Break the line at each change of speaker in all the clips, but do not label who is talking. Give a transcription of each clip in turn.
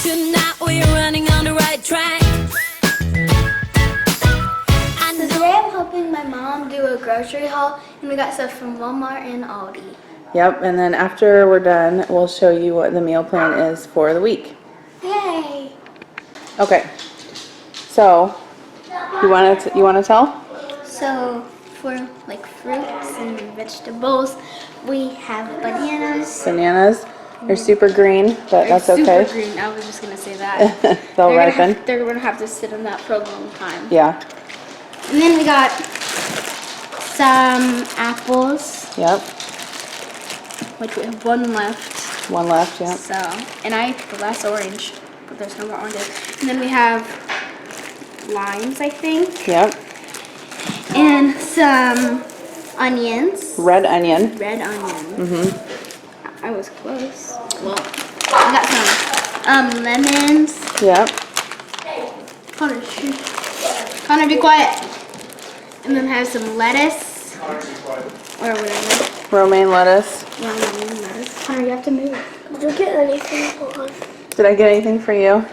Tonight we're running on the right track.
So today I'm helping my mom do a grocery haul, and we got stuff from Walmart and Aldi.
Yep, and then after we're done, we'll show you what the meal plan is for the week.
Yay!
Okay, so you want to tell?
So for like fruits and vegetables, we have bananas.
Bananas. They're super green, but that's okay.
Super green. I was just gonna say that.
They'll ripen.
They're gonna have to sit on that for a long time.
Yeah.
And then we got some apples,
Yep.
Which we have one left.
One left. Yep.
So, and I ate the last orange, but there's no more oranges. And then we have limes, I think,
Yep.
and some onions.
Red onion.
red onion.
Mhm.
I was close. Well,
We got some lemons.
Yep.
Connor, shoot. Connor, be quiet. And then have some lettuce or whatever.
Romaine lettuce.
Romaine lettuce.
Connor, you have to move. Did you get anything for us?
Did I get anything for you?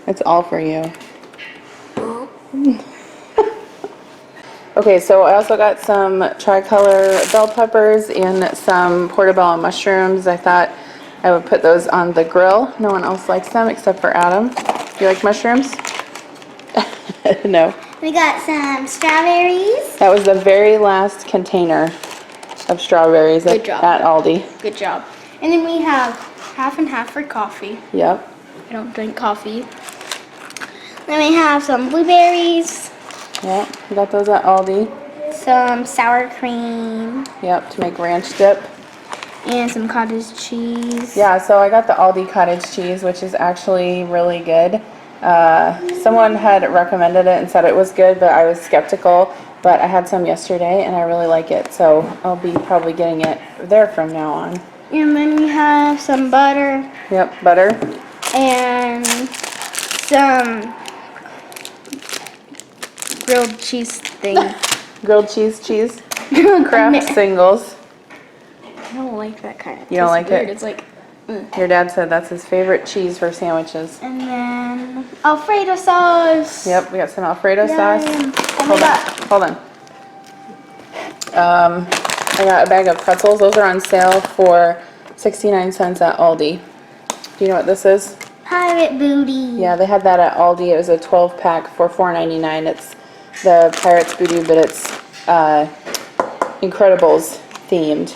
It's all for you. Okay, so I also got some tricolor bell peppers and some portobello mushrooms. I thought I would put those on the grill. No one else likes them except for Adam. You like mushrooms? No.
We got some strawberries.
That was the very last container of strawberries
Good job.
at Aldi.
Good job.
And then we have,
Half and half for coffee.
Yep.
I don't drink coffee.
then we have some blueberries,
Yep. We got those at Aldi.
some sour cream,
Yep, to make ranch dip.
And some cottage cheese.
Yeah, so I got the Aldi cottage cheese, which is actually really good. Someone had recommended it and said it was good, but I was skeptical. But I had some yesterday and I really like it, so I'll be probably getting it there from now on.
and then we have some butter
Yep, butter.
and some
Grilled cheese thing.
Grilled cheese. Kraft singles.
I don't like that kind of.
You don't like it?
It's like,
Your dad said that's his favorite cheese for sandwiches.
and then Alfredo sauce.
Yep, we got some Alfredo sauce.
And we
Hold
got
on, hold on. I got a bag of pretzels. Those are on sale for 69 cents at Aldi. Do you know what this is?
pirate booty.
Yeah, they had that at Aldi. It was a 12 pack for $4.99. It's the Pirates Voodoo, but it's Incredibles themed.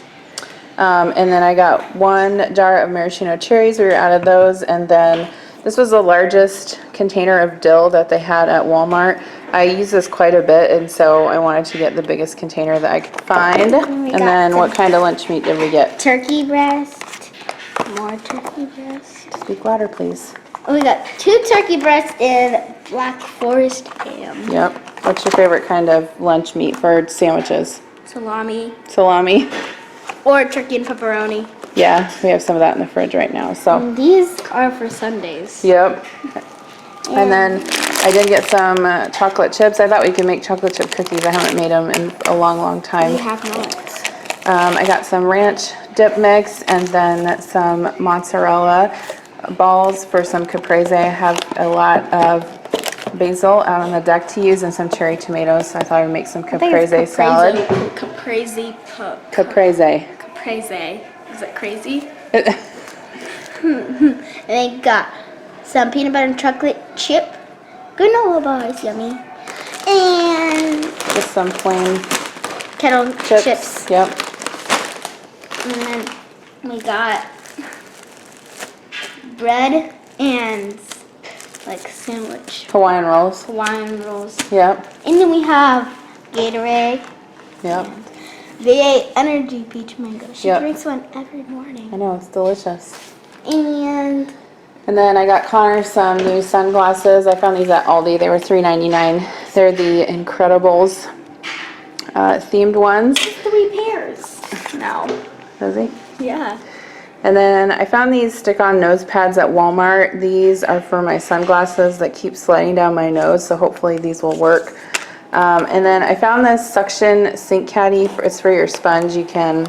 And then I got one jar of maraschino cherries. We were out of those. And then this was the largest container of dill that they had at Walmart. I use this quite a bit, and so I wanted to get the biggest container that I could find. And then what kind of lunch meat did we get?
Turkey breast. More turkey breast.
Speak louder, please.
Oh, we got 2 turkey breasts and Black Forest ham.
Yep. What's your favorite kind of lunch meat for sandwiches?
salami
Salami.
or turkey and pepperoni.
Yeah, we have some of that in the fridge right now. So.
And these are for Sundays.
Yep. And then I did get some chocolate chips. I thought we could make chocolate chip cookies. I haven't made them in a long time.
We have not.
I got some ranch dip mix and then some mozzarella balls for some caprese. I have a lot of basil out on the deck to use and some cherry tomatoes. So I thought I would make some caprese salad.
Caprese.
Caprese.
Caprese. Is that crazy?
And they got some peanut butter and chocolate chip granola bars, yummy. And
Just some plain
kettle
chips.
chips.
Yep.
And then we got bread and like sandwich
Hawaiian rolls.
Hawaiian rolls.
Yep.
And then we have Gatorade.
Yep.
VA Energy Peach Mango. She
Yep.
drinks one every morning.
I know, it's delicious.
And
And then I got Connor some new sunglasses. I found these at Aldi. They were $3.99. They're the Incredibles themed ones.
3 pairs.
Now.
Does he?
Yeah.
And then I found these stick-on nose pads at Walmart. These are for my sunglasses that keep sliding down my nose, so hopefully these will work. And then I found this suction sink caddy. It's for your sponge. You can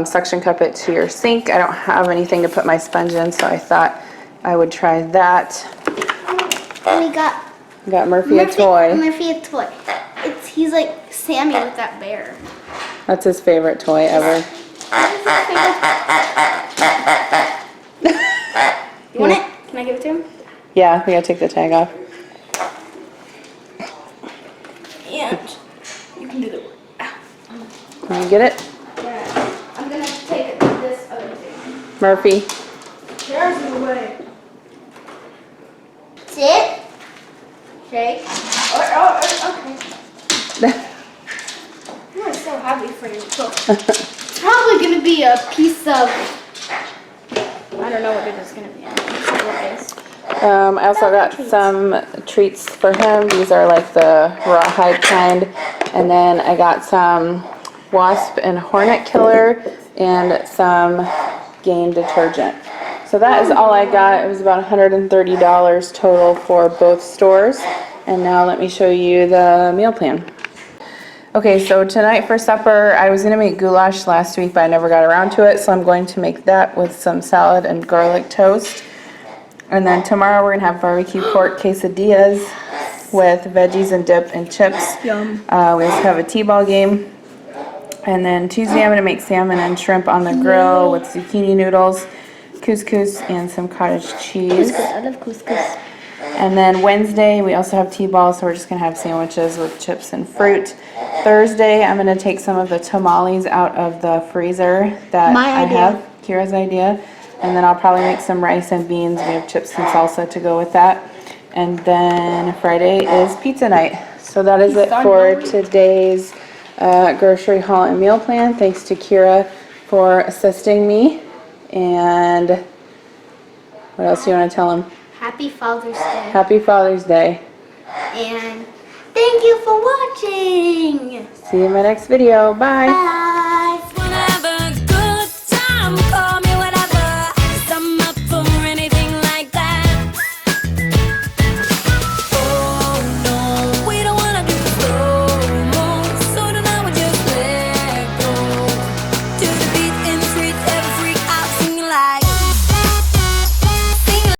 suction cup it to your sink. I don't have anything to put my sponge in, so I thought I would try that.
And we got
Got Murphy a toy.
Murphy a toy. He's like Sammy with that bear.
That's his favorite toy ever.
You want it? Can I give it to him?
Yeah, we gotta take the tag off.
And you can do the.
Can you get it?
Yeah. I'm gonna have to take it to this other thing.
Murphy.
There's no way.
Sit.
Okay. Okay. You are so happy for your cook. It's probably gonna be a piece of. I don't know what it is gonna be.
I also got some treats for him. These are like the rawhide kind. And then I got some wasp and hornet killer and some Gain detergent. So that is all I got. It was about $130 total for both stores. And now let me show you the meal plan. Okay, so tonight for supper, I was gonna make goulash last week, but I never got around to it. So I'm going to make that with some salad and garlic toast. And then tomorrow we're gonna have barbecue pork quesadillas with veggies and dip and chips.
Yum.
We also have a t-ball game. And then Tuesday I'm gonna make salmon and shrimp on the grill with zucchini noodles, couscous, and some cottage cheese.
I love couscous.
And then Wednesday we also have t-ball, so we're just gonna have sandwiches with chips and fruit. Thursday I'm gonna take some of the tamales out of the freezer that I have, Kira's idea. And then I'll probably make some rice and beans. We have chips and salsa to go with that. And then Friday is pizza night. So that is it for today's grocery haul and meal plan. Thanks to Kira for assisting me. And what else do you want to tell him?
Happy Father's Day.
Happy Father's Day.
And thank you for watching.
See you in my next video. Bye.
Bye.